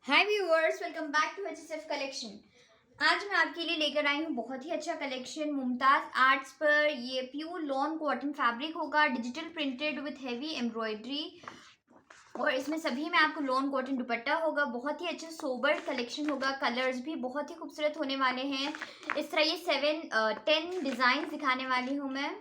Hi viewers, welcome back to HSF collection. आज मैं आपके लिए लेकर आई हूँ बहुत ही अच्छा कलेक्शन मुमताज़ आर्ट्स पर। ये प्योर लॉन कॉटन फैब्रिक होगा, digital printed with heavy embroidery, और इसमें सभी में आपको लॉन कॉटन दुपट्टा होगा। बहुत ही अच्छा सोबर कलेक्शन होगा। कलर्स भी बहुत ही खूबसूरत होने वाले हैं। इस तरह ये 10 डिज़ाइन दिखाने वाली हूँ मैं।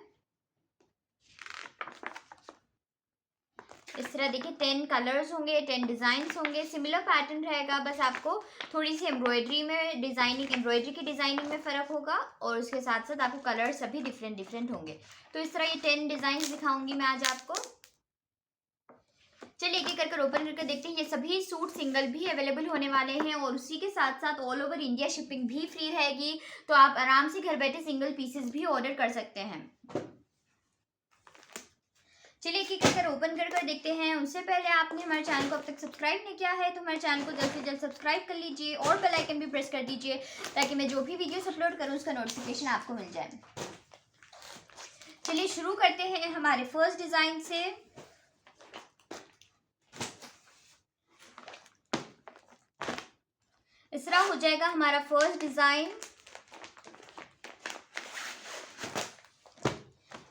इस तरह देखिए 10 कलर्स होंगे, 10 डिज़ाइंस होंगे। सिमिलर पैटर्न रहेगा, बस आपको थोड़ी सी एम्ब्रॉयडरी में एम्ब्रॉयडरी की डिज़ाइनिंग में फ़र्क होगा, और उसके साथ साथ आपको कलर्स सभी डिफरेंट डिफरेंट होंगे। तो इस तरह ये 10 डिज़ाइंस दिखाऊंगी मैं आज आपको। चलिए एक एक कर ओपन करके देखते हैं। ये सभी सूट सिंगल भी अवेलेबल होने वाले हैं, और उसी के साथ साथ ऑल ओवर इंडिया शिपिंग भी फ्री रहेगी। तो आप आराम से घर बैठे सिंगल पीसेस भी ऑर्डर कर सकते हैं। चलिए एक एक कर ओपन कर देखते हैं। उससे पहले आपने हमारे चैनल को अब तक सब्सक्राइब नहीं किया है तो हमारे चैनल को जल्द से जल्द सब्सक्राइब कर लीजिए, और बेल आइकन भी प्रेस कर दीजिए ताकि मैं जो भी वीडियोस अपलोड करूं उसका नोटिफिकेशन आपको मिल जाए। चलिए शुरू करते हैं हमारे फर्स्ट डिज़ाइन से। इस तरह हो जाएगा हमारा फर्स्ट डिज़ाइन।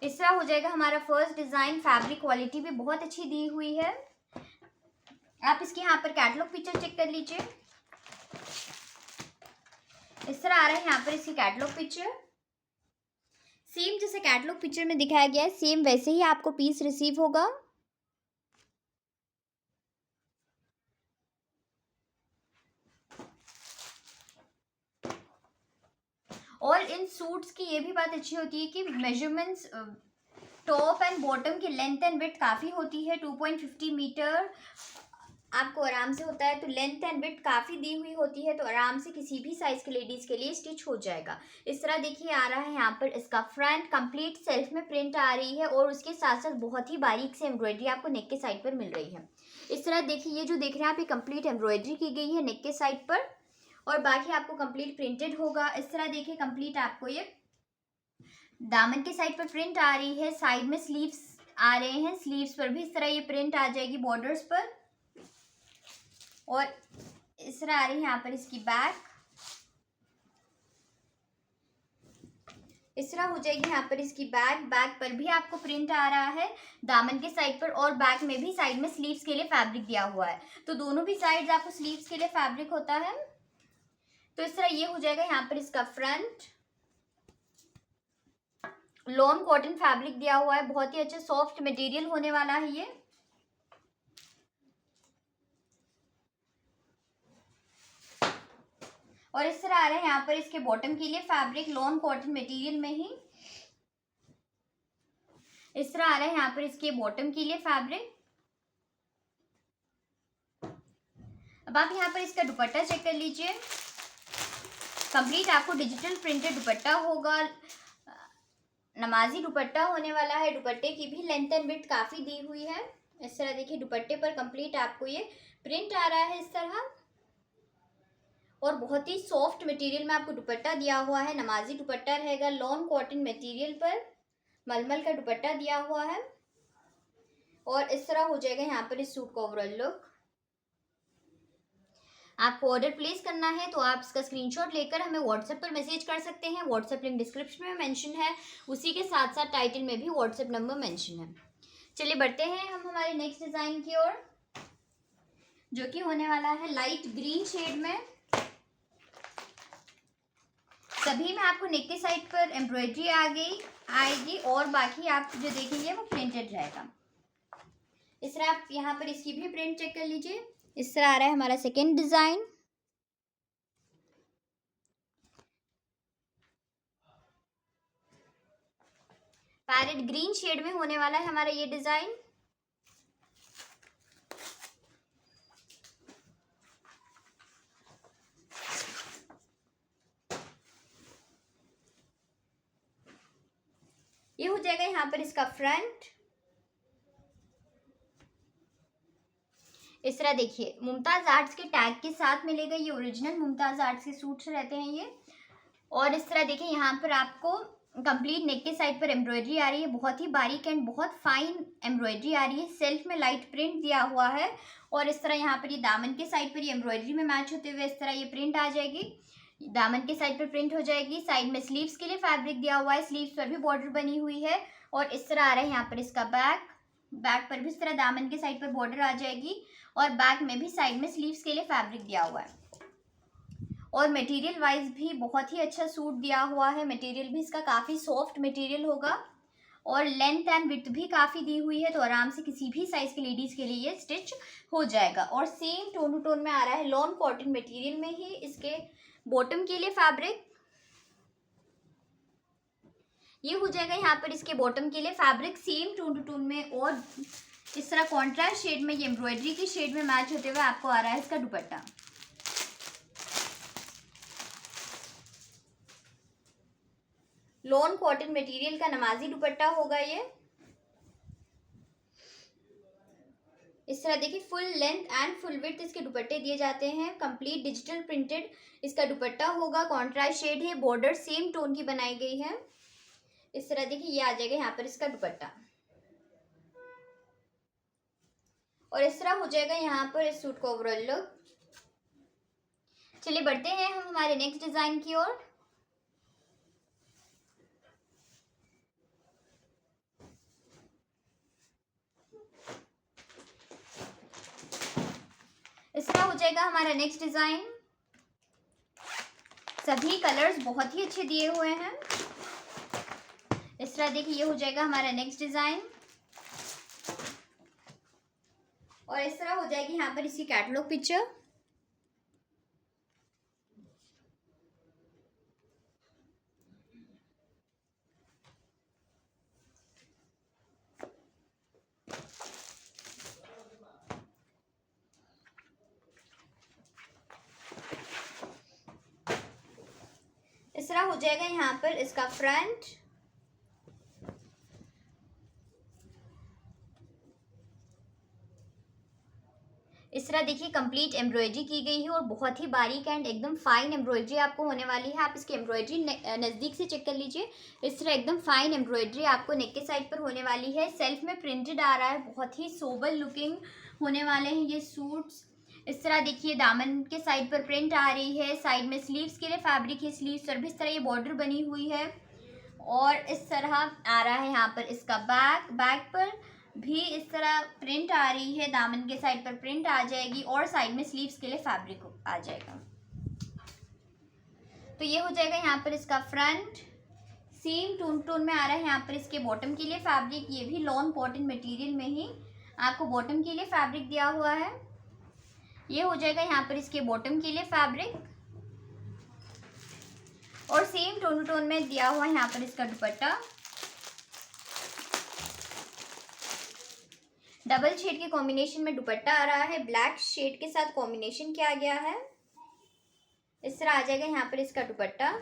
इस तरह हो जाएगा हमारा फर्स्ट डिज़ाइन। फैब्रिक क्वालिटी भी बहुत अच्छी दी हुई है। आप इसके यहाँ पर कैटलॉग पिक्चर चेक कर लीजिए। इस तरह आ रहा है यहाँ पर इसकी कैटलॉग पिक्चर। सेम जैसे कैटलॉग पिक्चर में दिखाया गया है, सेम वैसे ही आपको पीस रिसीव होगा। और इन सूट्स की ये भी बात अच्छी होती है कि मेजरमेंट्स टॉप एंड बॉटम की लेंथ एंड विड्थ काफ़ी होती है। 2.50 मीटर आपको आराम से होता है, तो लेंथ एंड विड्थ काफ़ी दी हुई होती है, तो आराम से किसी भी साइज़ के लेडीज़ के लिए स्टिच हो जाएगा। इस तरह देखिए आ रहा है यहाँ पर इसका फ्रंट कंप्लीट सेल्फ में प्रिंट आ रही है, और उसके साथ साथ बहुत ही बारीक से एम्ब्रॉयडरी आपको नेक के साइड पर मिल रही है। इस तरह देखिए ये जो देख रहे हैं आप, ये कंप्लीट एम्ब्रॉयडरी की गई है नेक के साइड पर, और बाकी आपको कंप्लीट प्रिंटेड होगा। इस तरह देखिए कंप्लीट आपको ये दामन के साइड पर प्रिंट आ रही है। साइड में स्लीव्स आ रहे हैं, स्लीव्स पर भी इस तरह ये प्रिंट आ जाएगी बॉर्डर्स पर। और इस तरह आ रही है यहाँ पर इसकी बैक। इस तरह हो जाएगी यहाँ पर इसकी बैक। बैक पर भी आपको प्रिंट आ रहा है दामन के साइड पर, और बैक में भी साइड में स्लीव्स के लिए फैब्रिक दिया हुआ है, तो दोनों भी साइड्स आपको स्लीव्स के लिए फैब्रिक होता है। तो इस तरह ये हो जाएगा यहाँ पर इसका फ्रंट। लॉन कॉटन फैब्रिक दिया हुआ है, बहुत ही अच्छा सॉफ्ट मटेरियल होने वाला है ये। और इस तरह आ रहा है यहाँ पर इसके बॉटम के लिए फैब्रिक लॉन कॉटन मटेरियल में ही। इस तरह आ रहा है यहाँ पर इसके बॉटम के लिए फैब्रिक। अब आप यहाँ पर इसका दुपट्टा चेक कर लीजिए। कंप्लीट आपको डिजिटल प्रिंटेड दुपट्टा होगा, नमाजी दुपट्टा होने वाला है। दुपट्टे की भी लेंथ एंड विड्थ काफ़ी दी हुई है। इस तरह देखिए दुपट्टे पर कंप्लीट आपको ये प्रिंट आ रहा है इस तरह, और बहुत ही सॉफ्ट मटेरियल में आपको दुपट्टा दिया हुआ है। नमाजी दुपट्टा रहेगा लॉन कॉटन मटेरियल पर, मलमल का दुपट्टा दिया हुआ है। और इस तरह हो जाएगा यहाँ पर इस सूट का ओवरऑल लुक। आपको ऑर्डर प्लेस करना है तो आप इसका स्क्रीनशॉट लेकर हमें व्हाट्सएप पर मैसेज कर सकते हैं। व्हाट्सएप लिंक डिस्क्रिप्शन में मेंशन है, उसी के साथ साथ टाइटल में भी व्हाट्सएप नंबर मेंशन है। चलिए बढ़ते हैं हम हमारे नेक्स्ट डिज़ाइन की ओर, जो कि होने वाला है लाइट ग्रीन शेड में। सभी में आपको नेक के साइड पर एम्ब्रॉयडरी आएगी, और बाकी आप जो देखेंगे वो प्रिंटेड रहेगा। इस तरह आप यहाँ पर इसकी भी प्रिंट चेक कर लीजिए। इस तरह आ रहा है हमारा second design. Parrot green shade में होने वाला है हमारा ये डिज़ाइन। ये हो जाएगा यहाँ पर इसका फ्रंट। इस तरह देखिए मुमताज़ आर्ट्स के टैग के साथ मिलेगा। ये ओरिजिनल मुमताज़ आर्ट्स के सूट्स रहते हैं ये। और इस तरह देखिए यहाँ पर आपको कंप्लीट नेक के साइड पर एम्ब्रॉयडरी आ रही है, बहुत ही बारीक एंड बहुत फाइन एम्ब्रॉयडरी आ रही है। सेल्फ में लाइट प्रिंट दिया हुआ है और इस तरह यहाँ पर ये दामन के साइड पर ये एम्ब्रॉयडरी में मैच होते हुए इस तरह ये प्रिंट आ जाएगी, दामन के साइड पर प्रिंट हो जाएगी। साइड में स्लीव्स के लिए फैब्रिक दिया हुआ है, स्लीव्स पर भी बॉर्डर बनी हुई है और इस तरह आ रहा है यहाँ पर इसका बैक। बैक पर भी इस तरह दामन के साइड पर बॉर्डर आ जाएगी और बैक में भी साइड में स्लीव्स के लिए फैब्रिक दिया हुआ है। और मटेरियल वाइज भी बहुत ही अच्छा सूट दिया हुआ है, मटेरियल भी इसका काफ़ी सॉफ्ट मटेरियल होगा और लेंथ एंड विड्थ भी काफ़ी दी हुई है, तो आराम से किसी भी साइज़ की लेडीज़ के लिए ये स्टिच हो जाएगा। और सेम टोन टू टोन में आ रहा है, लॉन कॉटन मटेरियल में ही इसके बॉटम के लिए फैब्रिक ये हो जाएगा। यहाँ पर इसके बॉटम के लिए fabric same tone to tone में और इस तरह कॉन्ट्रास्ट शेड में, ये एम्ब्रॉयडरी की शेड में मैच होते हुए आपको आ रहा है इसका दुपट्टा। लॉन कॉटन मटेरियल का नमाजी दुपट्टा होगा ये। इस तरह देखिए full length and full width इसके दुपट्टे दिए जाते हैं। कंप्लीट डिजिटल प्रिंटेड इसका दुपट्टा होगा, कॉन्ट्रास्ट शेड है, बॉर्डर सेम टोन की बनाई गई है। इस तरह देखिए ये आ जाएगा यहाँ पर इसका दुपट्टा और इस तरह हो जाएगा यहाँ पर इस सूट का ओवरऑल लुक। चलिए बढ़ते हैं हम हमारे नेक्स्ट डिजाइन की ओर। इस तरह हो जाएगा हमारा नेक्स्ट डिजाइन। सभी कलर्स बहुत ही अच्छे दिए हुए हैं। इस तरह देखिए ये हो जाएगा हमारा नेक्स्ट डिजाइन और इस तरह हो जाएगी यहाँ पर इसकी कैटलॉग पिक्चर। इस तरह हो जाएगा यहाँ पर इसका फ्रंट। इस तरह देखिए कंप्लीट एम्ब्रॉयडरी की गई है और बहुत ही बारीक एंड एकदम फाइन एम्ब्रॉयडरी आपको होने वाली है। आप इसकी एम्ब्रॉयडरी नज़दीक से चेक कर लीजिए। इस तरह एकदम फाइन एम्ब्रॉयडरी आपको नेक के साइड पर होने वाली है। सेल्फ में प्रिंटेड आ रहा है, बहुत ही सोबर लुकिंग होने वाले हैं ये सूट्स। इस तरह देखिए दामन के साइड पर प्रिंट आ रही है, साइड में स्लीव्स के लिए फैब्रिक है, स्लीव्स पर भी इस तरह ये बॉर्डर बनी हुई है और इस तरह आ रहा है यहाँ पर इसका बैक। बैक पर भी इस तरह प्रिंट आ रही है, दामन के साइड पर प्रिंट आ जाएगी और साइड में स्लीव्स के लिए फैब्रिक आ जाएगा। तो ये हो जाएगा यहाँ पर इसका फ्रंट। सेम टोन टोन में आ रहा है यहाँ पर इसके बॉटम के लिए फैब्रिक। ये भी लॉन कॉटन मटेरियल में ही आपको बॉटम के लिए फैब्रिक दिया हुआ है। ये हो जाएगा यहाँ पर इसके बॉटम के लिए फैब्रिक और सेम टोन टोन में दिया हुआ है यहाँ पर इसका दुपट्टा। डबल शेड के कॉम्बिनेशन में दुपट्टा आ रहा है, ब्लैक शेड के साथ कॉम्बिनेशन किया गया है। इस तरह आ जाएगा यहाँ पर इसका दुपट्टा।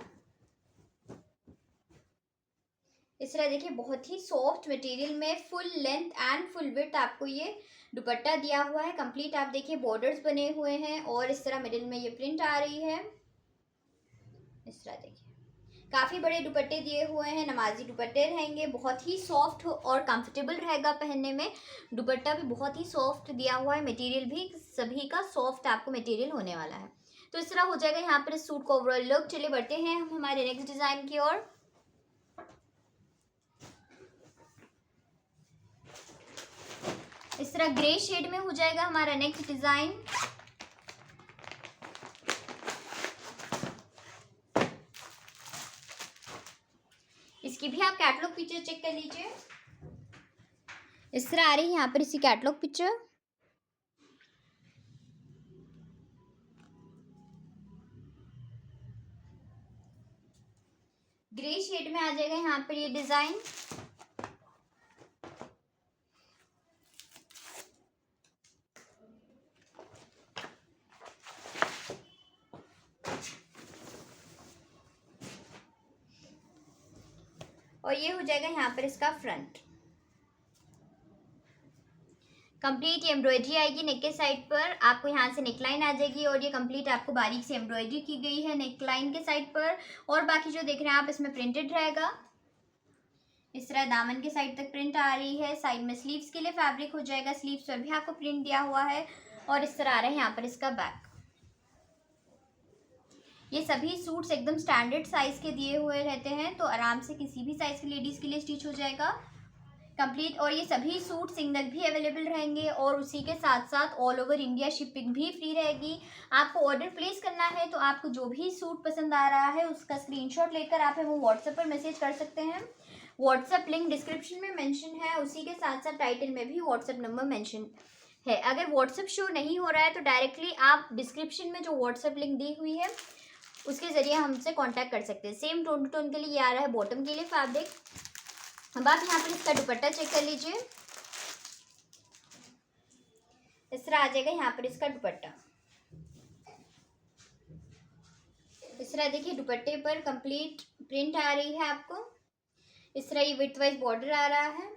इस तरह देखिए बहुत ही सॉफ्ट मटेरियल में full length and full width आपको ये दुपट्टा दिया हुआ है। कंप्लीट आप देखिए बॉर्डर्स बने हुए हैं और इस तरह मिडिल में ये प्रिंट आ रही है। इस तरह देखिए काफ़ी बड़े दुपट्टे दिए हुए हैं, नमाजी दुपट्टे रहेंगे, बहुत ही सॉफ्ट और कंफर्टेबल रहेगा पहनने में। दुपट्टा भी बहुत ही सॉफ्ट दिया हुआ है, मटेरियल भी सभी का सॉफ्ट आपको मटेरियल होने वाला है। तो इस तरह हो जाएगा यहाँ पर इस सूट का ओवरऑल लुक। चलिए बढ़ते हैं हम हमारे नेक्स्ट डिज़ाइन की ओर। इस तरह ग्रे शेड में हो जाएगा हमारा नेक्स्ट डिज़ाइन। इसकी भी आप कैटलॉग पिक्चर चेक कर लीजिए। इस तरह आ रही है यहाँ पर इसकी कैटलॉग पिक्चर। ग्रे शेड में आ जाएगा यहाँ पर ये डिजाइन। और ये हो जाएगा यहाँ पर इसका फ्रंट। कंप्लीट एम्ब्रॉयडरी आएगी नेक के साइड पर, आपको यहाँ से नेकलाइन आ जाएगी और ये कंप्लीट आपको बारीक से एम्ब्रॉयडरी की गई है नेकलाइन के साइड पर। और बाकी जो देख रहे हैं आप इसमें प्रिंटेड रहेगा। इस तरह दामन के साइड तक प्रिंट आ रही है। साइड में स्लीव्स के लिए फैब्रिक हो जाएगा, स्लीव्स पर भी आपको प्रिंट दिया हुआ है। और इस तरह आ रहा है यहाँ पर इसका बैक। ये सभी सूट्स एकदम स्टैंडर्ड साइज के दिए हुए रहते हैं, तो आराम से किसी भी साइज की लेडीज़ के लिए स्टिच हो जाएगा कंप्लीट। और ये सभी सूट सिंगल भी अवेलेबल रहेंगे और उसी के साथ साथ ऑल ओवर इंडिया शिपिंग भी फ्री रहेगी। आपको ऑर्डर प्लेस करना है तो आपको जो भी सूट पसंद आ रहा है उसका स्क्रीनशॉट लेकर आप वो व्हाट्सएप पर मैसेज कर सकते हैं। व्हाट्सएप लिंक डिस्क्रिप्शन में मेंशन है, उसी के साथ साथ टाइटल में भी व्हाट्सएप नंबर मेंशन है। अगर व्हाट्सएप शो नहीं हो रहा है तो डायरेक्टली आप डिस्क्रिप्शन में जो व्हाट्सएप लिंक दी हुई है उसके ज़रिए हमसे कांटेक्ट कर सकते हैं। सेम टोन टू टोन के लिए ये आ रहा है बॉटम के लिए फैब्रिक। अब आप यहाँ पर इसका दुपट्टा चेक कर लीजिए, इस तरह आ जाएगा यहाँ पर इसका दुपट्टा। इस तरह देखिए दुपट्टे पर कंप्लीट प्रिंट आ रही है आपको। इस तरह ये विड्थ वाइज बॉर्डर आ रहा है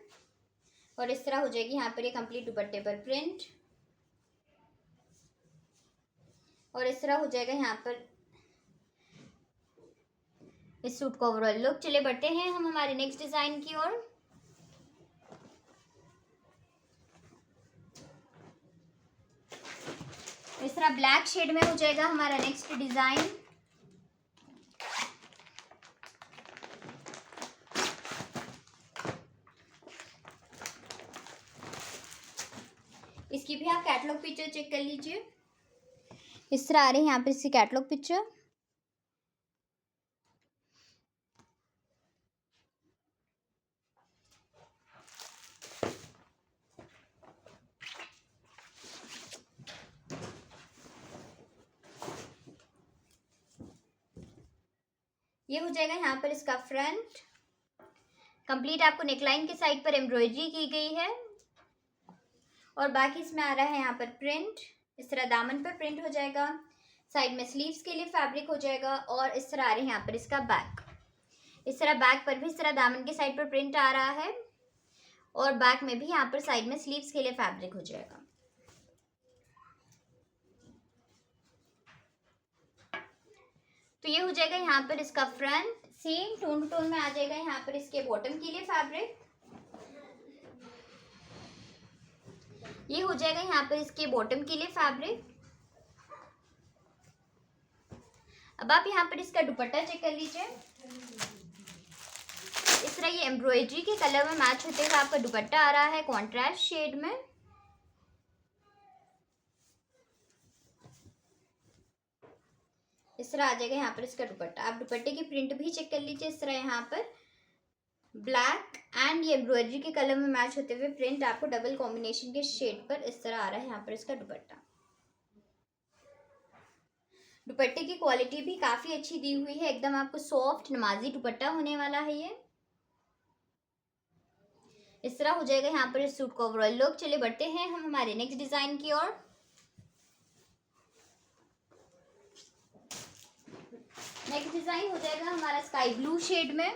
और इस तरह हो जाएगी यहाँ पर ये कंप्लीट दुपट्टे पर प्रिंट। और इस तरह हो जाएगा यहाँ पर इस सूट का ओवरऑल लुक। चलिए बढ़ते हैं हम हमारे नेक्स्ट डिजाइन की ओर। इस तरह ब्लैक शेड में हो जाएगा हमारा नेक्स्ट डिजाइन। इसकी भी आप कैटलॉग पिक्चर चेक कर लीजिए, इस तरह आ रही है यहाँ पे इसकी कैटलॉग पिक्चर। ये हो जाएगा यहाँ पर इसका फ्रंट। कंप्लीट आपको नेकलाइन के साइड पर एम्ब्रॉयडरी की गई है और बाकी इसमें आ रहा है यहाँ पर प्रिंट। इस तरह दामन पर प्रिंट हो जाएगा, साइड में स्लीव्स के लिए फैब्रिक हो जाएगा और इस तरह आ रही है यहाँ पर इसका बैक। इस तरह बैक पर भी इस तरह दामन के साइड पर प्रिंट आ रहा है और बैक में भी यहाँ पर साइड में स्लीव्स के लिए फैब्रिक हो जाएगा। तो ये हो जाएगा यहाँ पर इसका front. Same tone to tone में आ जाएगा यहाँ पर इसके बॉटम के लिए फैब्रिक। ये हो जाएगा यहाँ पर इसके बॉटम के लिए फैब्रिक। अब आप यहाँ पर इसका दुपट्टा चेक कर लीजिए, इस तरह ये एम्ब्रॉयडरी के कलर में मैच होते हुए आपका दुपट्टा आ रहा है कॉन्ट्रास्ट शेड में। इस तरह आ जाएगा यहाँ पर इसका दुपट्टा। आप दुपट्टे की प्रिंट भी चेक कर लीजिए, इस तरह यहाँ पर ब्लैक एंड ये एम्ब्रॉयडरी के कलर में मैच होते हुए प्रिंट आपको डबल कॉम्बिनेशन के शेड पर इस तरह आ रहा है यहाँ पर इसका दुपट्टा। दुपट्टे की क्वालिटी भी काफी अच्छी दी हुई है, एकदम आपको सॉफ्ट नमाजी दुपट्टा होने वाला है ये। इस तरह हो जाएगा यहाँ पर इस सूट का ओवरऑल लुक। चलिए बढ़ते हैं हम हमारे नेक्स्ट डिजाइन की ओर। नेक्स्ट डिजाइन हो जाएगा हमारा स्काई ब्लू शेड में।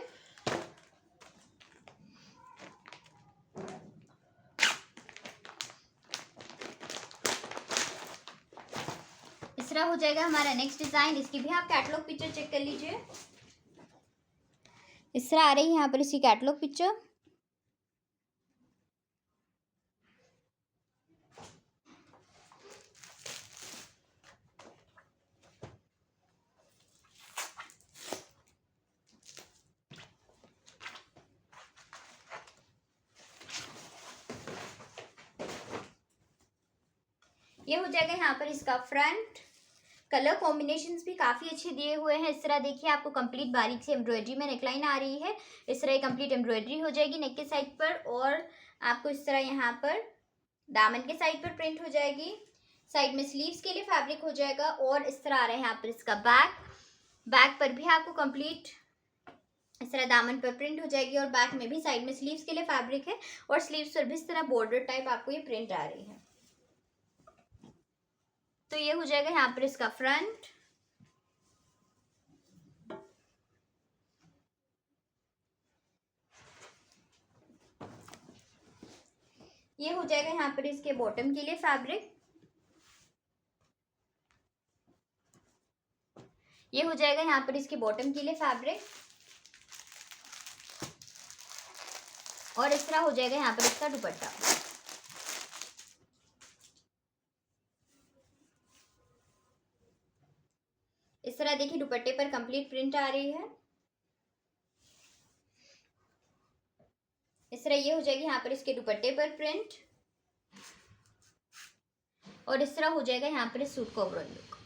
इस तरह हो जाएगा हमारा नेक्स्ट डिजाइन। इसकी भी आप कैटलॉग पिक्चर चेक कर लीजिए, इस तरह आ रही है यहाँ पर इसकी कैटलॉग पिक्चर। ये हो जाएगा यहाँ पर इसका फ्रंट। कलर कॉम्बिनेशंस भी काफ़ी अच्छे दिए हुए हैं। इस तरह देखिए आपको कंप्लीट बारीक से एम्ब्रॉयडरी में नेकलाइन आ रही है, इस तरह कंप्लीट एम्ब्रॉयडरी हो जाएगी नेक के साइड पर और आपको इस तरह यहाँ पर दामन के साइड पर प्रिंट हो जाएगी। साइड में स्लीव्स के लिए फैब्रिक हो जाएगा और इस तरह आ रहा है यहाँ पर इसका बैक। बैक पर भी आपको कंप्लीट इस तरह दामन पर प्रिंट हो जाएगी और बैक में भी साइड में स्लीव्स के लिए फैब्रिक है और स्लीव्स पर भी इस तरह बॉर्डर टाइप आपको ये प्रिंट आ रही है। तो ये हो जाएगा यहाँ पर इसका फ्रंट। ये हो जाएगा यहाँ पर इसके बॉटम के लिए फैब्रिक। ये हो जाएगा यहाँ पर इसके बॉटम के लिए फैब्रिक। और इस तरह हो जाएगा यहाँ पर इसका दुपट्टा। इस तरह देखिए दुपट्टे पर कंप्लीट प्रिंट आ रही है। इस तरह ये हो जाएगी यहाँ पर इसके दुपट्टे पर प्रिंट, और इस तरह हो जाएगा यहाँ पर इस सूट का ओवरऑल लुक।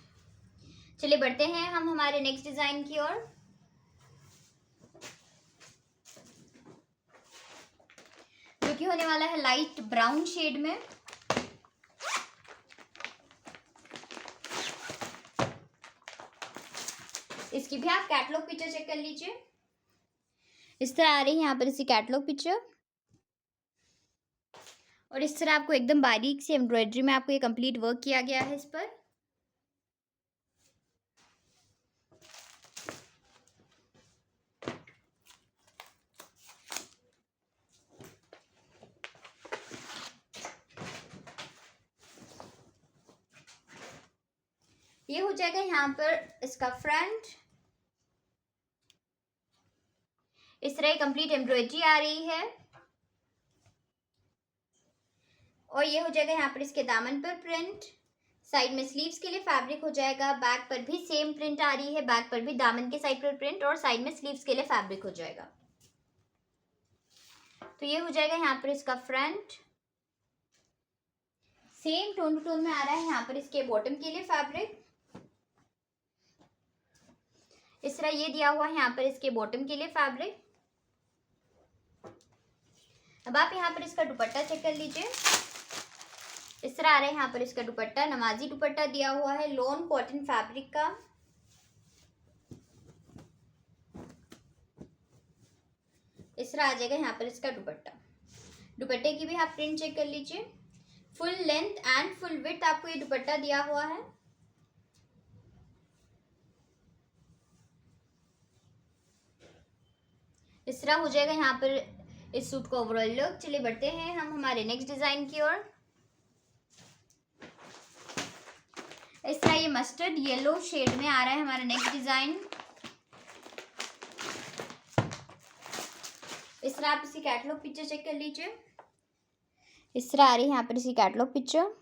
चलिए बढ़ते हैं हम हमारे नेक्स्ट डिजाइन की ओर। जो कि होने वाला है लाइट ब्राउन शेड में। इसकी भी आप कैटलॉग पिक्चर चेक कर लीजिए। इस तरह आ रही है यहाँ पर इसकी कैटलॉग पिक्चर, और इस तरह आपको एकदम बारीक सी एम्ब्रॉयडरी में आपको ये कंप्लीट वर्क किया गया है इस पर। ये हो जाएगा यहाँ पर इसका फ्रंट। इस तरह कंप्लीट एम्ब्रॉयडरी आ रही है, और ये हो जाएगा यहाँ पर इसके दामन पर प्रिंट। साइड में स्लीव्स के लिए फैब्रिक हो जाएगा। बैक पर भी सेम प्रिंट आ रही है, बैक पर भी दामन के साइड पर प्रिंट और साइड में स्लीव्स के लिए फैब्रिक हो जाएगा। तो ये हो जाएगा यहाँ पर इसका front. Same tone to tone में आ रहा है यहाँ पर इसके बॉटम के लिए फैब्रिक। इस तरह ये दिया हुआ है यहाँ पर इसके बॉटम के लिए फैब्रिक। अब आप यहाँ पर इसका दुपट्टा चेक कर लीजिए। इस तरह आ रहा है यहाँ पर इसका दुपट्टा। नमाजी दुपट्टा दिया हुआ है लॉन कॉटन फैब्रिक का। इस तरह आ जाएगा यहाँ पर इसका दुपट्टा। दुपट्टे की भी आप प्रिंट चेक कर लीजिए। Full length and full width आपको ये दुपट्टा दिया हुआ है। इस तरह हो जाएगा यहाँ पर इस सूट का ओवरऑल लुक। चलिए बढ़ते हैं हम हमारे नेक्स्ट डिजाइन की ओर। इस तरह ये मस्टर्ड येलो शेड में आ रहा है हमारा नेक्स्ट डिजाइन। इस तरह आप इसकी कैटलॉग पिक्चर चेक कर लीजिए। इस तरह आ रही है यहाँ पर इसकी कैटलॉग पिक्चर।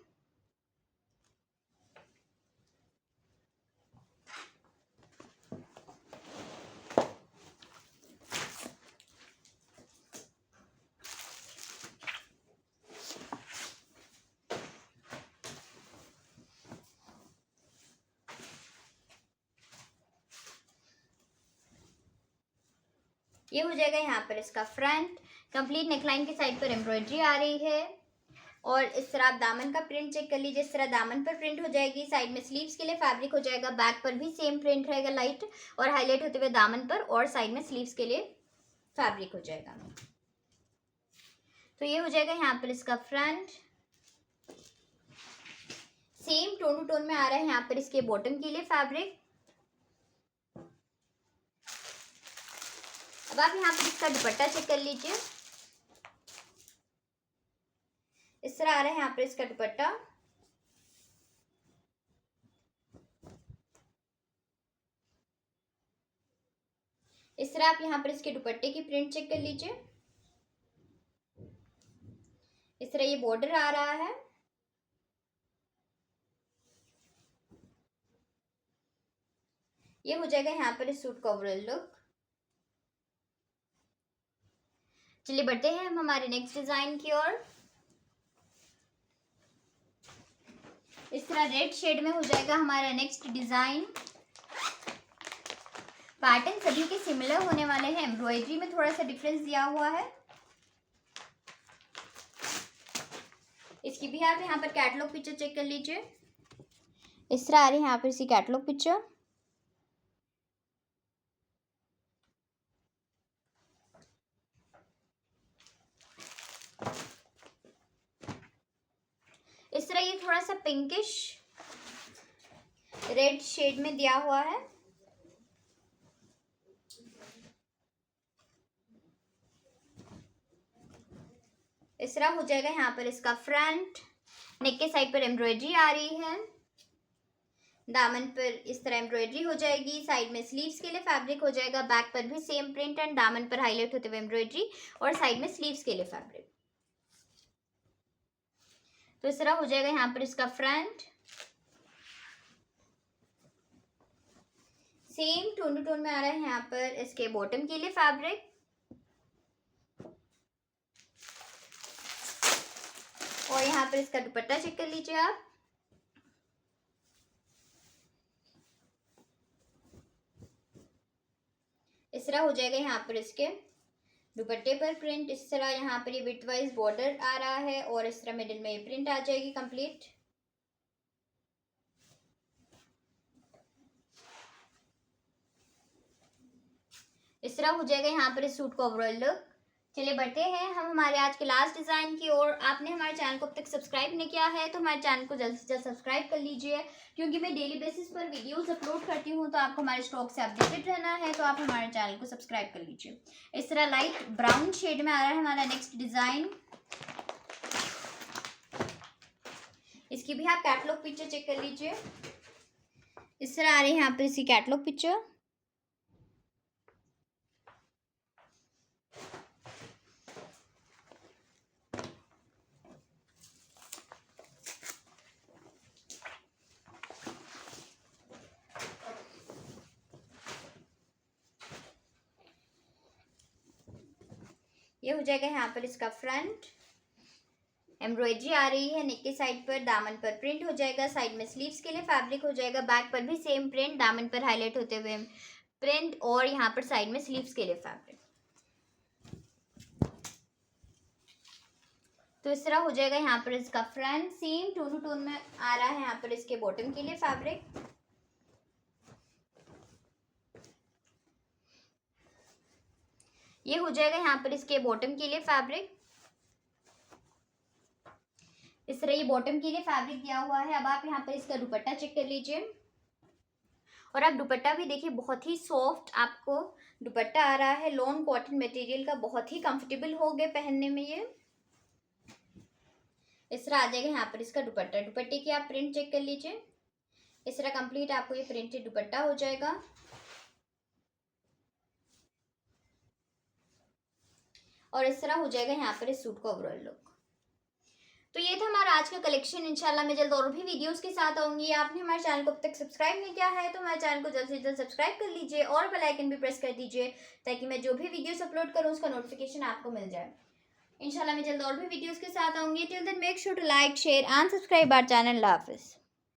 ये हो जाएगा यहाँ पर इसका फ्रंट। कंप्लीट नेकलाइन की साइड पर एम्ब्रॉयडरी आ रही है, और इस तरह आप दामन का प्रिंट चेक कर लीजिए। इस तरह दामन पर प्रिंट हो जाएगी। साइड में स्लीव्स के लिए फैब्रिक हो जाएगा। बैक पर भी सेम प्रिंट रहेगा लाइट और हाईलाइट होते हुए दामन पर, और साइड में स्लीव्स के लिए फैब्रिक हो जाएगा। तो ये हो जाएगा यहाँ पर इसका front. Same tone to tone में आ रहा है यहाँ पर इसके बॉटम के लिए फैब्रिक। अब आप यहाँ पर इसका दुपट्टा चेक कर लीजिए। इस तरह आ रहा है यहाँ पर इसका दुपट्टा। इस तरह आप यहाँ पर इसके दुपट्टे की प्रिंट चेक कर लीजिए। इस तरह ये बॉर्डर आ रहा है। ये हो जाएगा यहाँ पर इस सूट का ओवरऑल लुक। चलिए बढ़ते हैं हम हमारे नेक्स्ट डिजाइन की ओर। इस तरह रेड शेड में हो जाएगा हमारा नेक्स्ट डिजाइन। पैटर्न सभी के सिमिलर होने वाले हैं। एम्ब्रॉयडरी में थोड़ा सा डिफरेंस दिया हुआ है। इसकी भी आप यहाँ पर कैटलॉग पिक्चर चेक कर लीजिए। इस तरह आ रही है यहाँ पर इसकी कैटलॉग पिक्चर। इस तरह ये थोड़ा सा पिंकिश रेड शेड में दिया हुआ है। इस तरह हो जाएगा यहाँ पर इसका फ्रंट। नेक के साइड पर एम्ब्रॉयडरी आ रही है। दामन पर इस तरह एम्ब्रॉयडरी हो जाएगी, साइड में स्लीव्स के लिए फैब्रिक हो जाएगा, बैक पर भी सेम प्रिंट एंड दामन पर हाईलाइट होते हुए एम्ब्रॉयडरी और साइड में स्लीव्स के लिए फैब्रिक। तो इस तरह हो जाएगा यहाँ पर इसका front. Same tone to tone में आ रहा है यहाँ पर इसके बॉटम के लिए फैब्रिक। और यहाँ पर इसका दुपट्टा चेक कर लीजिए आप। इस तरह हो जाएगा यहाँ पर इसके दुपट्टे पर प्रिंट। इस तरह यहाँ पर ये विड्थ वाइज बॉर्डर आ रहा है और इस तरह मिडिल में ये प्रिंट आ जाएगी कंप्लीट। इस तरह हो जाएगा यहाँ पर इस सूट का ओवरऑल लुक। चलिए बढ़ते हैं हम हमारे आज के लास्ट डिज़ाइन की ओर। आपने हमारे चैनल को अब तक सब्सक्राइब नहीं किया है तो हमारे चैनल को जल्द से जल्द सब्सक्राइब कर लीजिए, क्योंकि मैं डेली बेसिस पर वीडियोस अपलोड करती हूँ, तो आपको हमारे स्टॉक से अपडेटेड रहना है, तो आप हमारे चैनल को सब्सक्राइब कर लीजिए। इस तरह लाइट ब्राउन शेड में आ रहा है हमारा नेक्स्ट डिज़ाइन। इसकी भी आप कैटलॉग पिक्चर चेक कर लीजिए। इस तरह आ रही है यहाँ पर इसकी कैटलॉग पिक्चर। ये हो जाएगा यहाँ पर इसका फ्रंट। एम्ब्रॉयडरी आ रही है नेक के साइड पर, दामन पर प्रिंट हो जाएगा, साइड में स्लीव्स के लिए फैब्रिक हो जाएगा, बैक पर भी सेम प्रिंट, दामन पर हाईलाइट होते हुए प्रिंट और यहाँ पर साइड में स्लीव्स के लिए फैब्रिक। तो इस तरह हो जाएगा यहाँ पर इसका front. Same tone to tone में आ रहा है यहाँ पर इसके बॉटम के लिए फैब्रिक। ये हो जाएगा यहाँ पर इसके बॉटम के लिए फैब्रिक। इस तरह ये बॉटम के लिए फैब्रिक दिया हुआ है। अब आप यहाँ पर इसका दुपट्टा चेक कर लीजिए और आप दुपट्टा भी देखिए, बहुत ही सॉफ्ट आपको दुपट्टा आ रहा है, लॉन कॉटन मटेरियल का, बहुत ही कंफर्टेबल हो गए पहनने में। ये इस तरह आ जाएगा यहाँ पर इसका दुपट्टा। दुपट्टे की आप प्रिंट चेक कर लीजिए। इस तरह कंप्लीट आपको ये प्रिंटेड दुपट्टा हो जाएगा। और इस तरह हो जाएगा यहाँ पर इस सूट का ओवरऑल लुक। तो ये था हमारा आज का कलेक्शन। इंशाल्लाह मैं जल्द और भी वीडियोस के साथ आऊंगी। आपने हमारे चैनल को अब तक सब्सक्राइब नहीं किया है तो हमारे चैनल को जल्द से जल्द सब्सक्राइब कर लीजिए और बेल आइकन भी प्रेस कर दीजिए, ताकि मैं जो भी वीडियोस अपलोड करूँ उसका नोटिफिकेशन आपको मिल जाए। इंशाल्लाह मैं जल्द और भी वीडियोस के साथ आऊंगी। Till then make sure to like, share and subscribe our channel. अल्लाह हाफिज़।